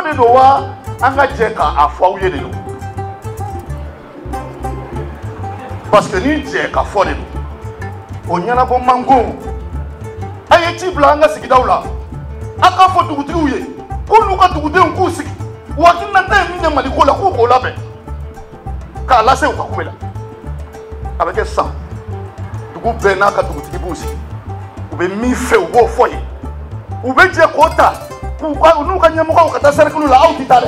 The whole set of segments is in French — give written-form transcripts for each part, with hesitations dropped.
de Noa, Angajeka a foyé de nous. Parce que ni Djeka foyé de nous. On y a un bon mango. Ayeti Blanga Sikidaula. Aka fo Dugutriouye. Qu'on nous a Dugudé un coup. Ou à qui n'a pas mis de Malikola ou Labe. Car là c'est au Kakoumela. Avec ça. Dugu Benaka Dugutribousi. Ou bien mi fait au beau foyer. Ou bien Djekota. Nous avons fait un cercle là, où tu as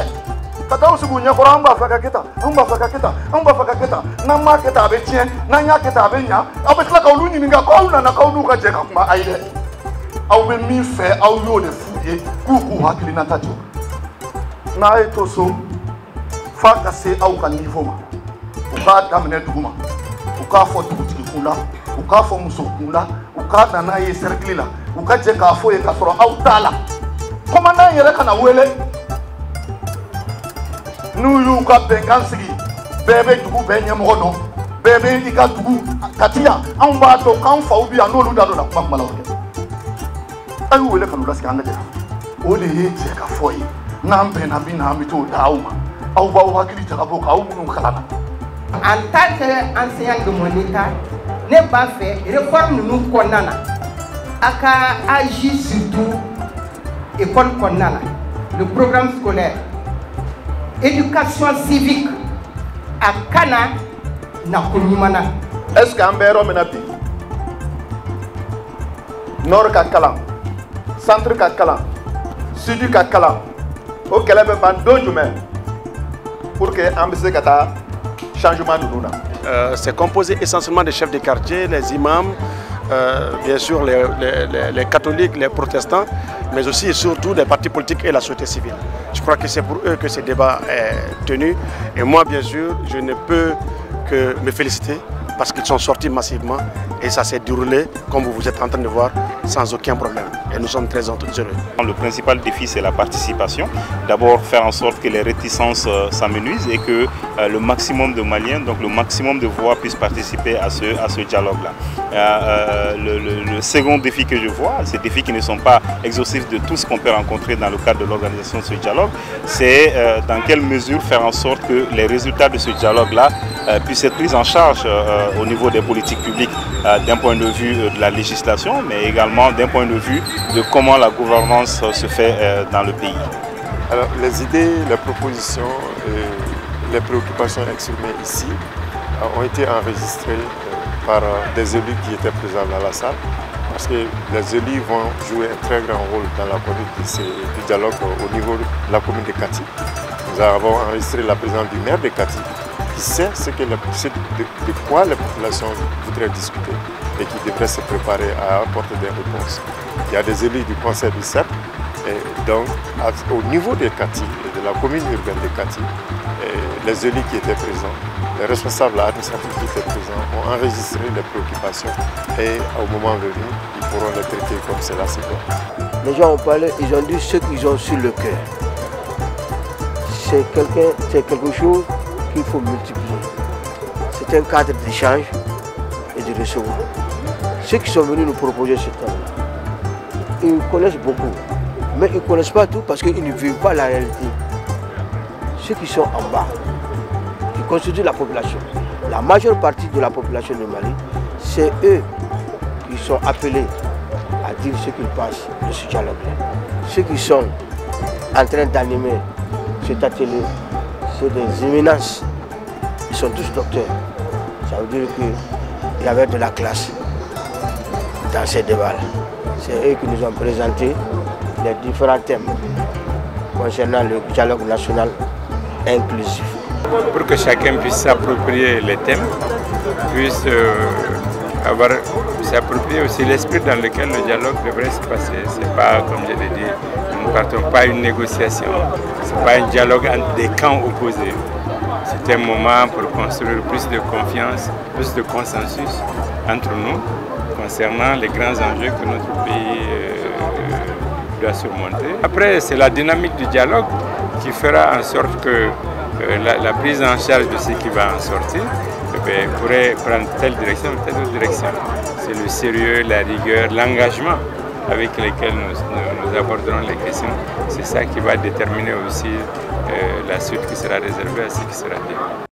Kata usugunya kora amba fakaketa, amba fakaketa, amba fakaketa. Nama keta abetien, nanya keta abenya. Abekla kauluni ninga kauna na kaunu ka jeka kuma aide. Au be mi fe au yo le fuye, kuku hakili na tacho. Na etoso faka se au ka niveau ma. Uka damne duguma. Uka fo tukutiki kula, uka fo musokula, uka na ye cercle la. Uka jeka fo ye kasoro au tala. Komanda yere kana wele. Nous nous avons bébé du bébé mono bébé ika du katia on va to kan fa obi anu lu dalo la kuma la oke ayu wele kanu la skanga de o le je ka foi na mbe na bi na mi to dauma au ba o hakili ta boka au mun kala en tant qu'enseignant de mon état n'est pas fait réforme nous konana aka agir surtout école konana le programme scolaire éducation civique à Kana na Koumana. Est-ce qu'un béro menapi Nord Kakalan, Centre Kakalan, Sud Kakalan, au Calais Bando Jumé pour que l'ambassade Kata changement de nous. C'est composé essentiellement des chefs de quartier, les imams, bien sûr les catholiques, les protestants, mais aussi et surtout les partis politiques et la société civile. Je crois que c'est pour eux que ce débat est tenu. Et moi, bien sûr, je ne peux que me féliciter parce qu'ils sont sortis massivement et ça s'est déroulé, comme vous êtes en train de voir, sans aucun problème. Et nous sommes très heureux. Le principal défi, c'est la participation. D'abord, faire en sorte que les réticences s'amenuisent et que le maximum de Maliens, donc le maximum de voix, puissent participer à ce dialogue-là. Le second défi que je vois, ces défis qui ne sont pas exhaustifs de tout ce qu'on peut rencontrer dans le cadre de l'organisation de ce dialogue, c'est dans quelle mesure faire en sorte que les résultats de ce dialogue-là puissent être pris en charge au niveau des politiques publiques d'un point de vue de la législation, mais également d'un point de vue de comment la gouvernance se fait dans le pays. Alors, les idées, les propositions et les préoccupations exprimées ici ont été enregistrées par des élus qui étaient présents dans la salle, parce que les élus vont jouer un très grand rôle dans la conduite du dialogue au niveau de la commune de Kati. Nous avons enregistré la présence du maire de Kati, qui sait de quoi les populations voudraient discuter et qui devraient se préparer à apporter des réponses. Il y a des élus du conseil du CEP, et donc au niveau de Kati, de la commune urbaine de Kati, les élus qui étaient présents, les responsables administratifs qui étaient présents ont enregistré les préoccupations et au moment venu, ils pourront les traiter comme cela se doit. Les gens ont parlé, ils ont dit ce qu'ils ont sur le cœur. C'est quelque chose qu'il faut multiplier. C'est un cadre d'échange et de recevoir. Ceux qui sont venus nous proposer ce temps-là, ils connaissent beaucoup, mais ils ne connaissent pas tout parce qu'ils ne vivent pas la réalité. Ceux qui sont en bas, qui constituent la population, la majeure partie de la population de Mali, c'est eux qui sont appelés à dire ce qu'ils pensent de ce dialogue-là. Ceux qui sont en train d'animer cet atelier, c'est des éminences. Ils sont tous docteurs. Ça veut dire qu'il y avait de la classe dans ces débats-là. C'est eux qui nous ont présenté les différents thèmes concernant le dialogue national inclusif. Pour que chacun puisse s'approprier les thèmes, puisse s'approprier aussi l'esprit dans lequel le dialogue devrait se passer. Ce n'est pas, comme je l'ai dit, nous ne partons pas une négociation, ce n'est pas un dialogue entre des camps opposés. C'est un moment pour construire plus de confiance, plus de consensus entre nous concernant les grands enjeux que notre pays doit surmonter. Après, c'est la dynamique du dialogue qui fera en sorte que la prise en charge de ce qui va en sortir pourrait prendre telle direction ou telle autre direction. C'est le sérieux, la rigueur, l'engagement avec lesquels nous aborderons les questions. C'est ça qui va déterminer aussi la suite qui sera réservée à ce qui sera dit.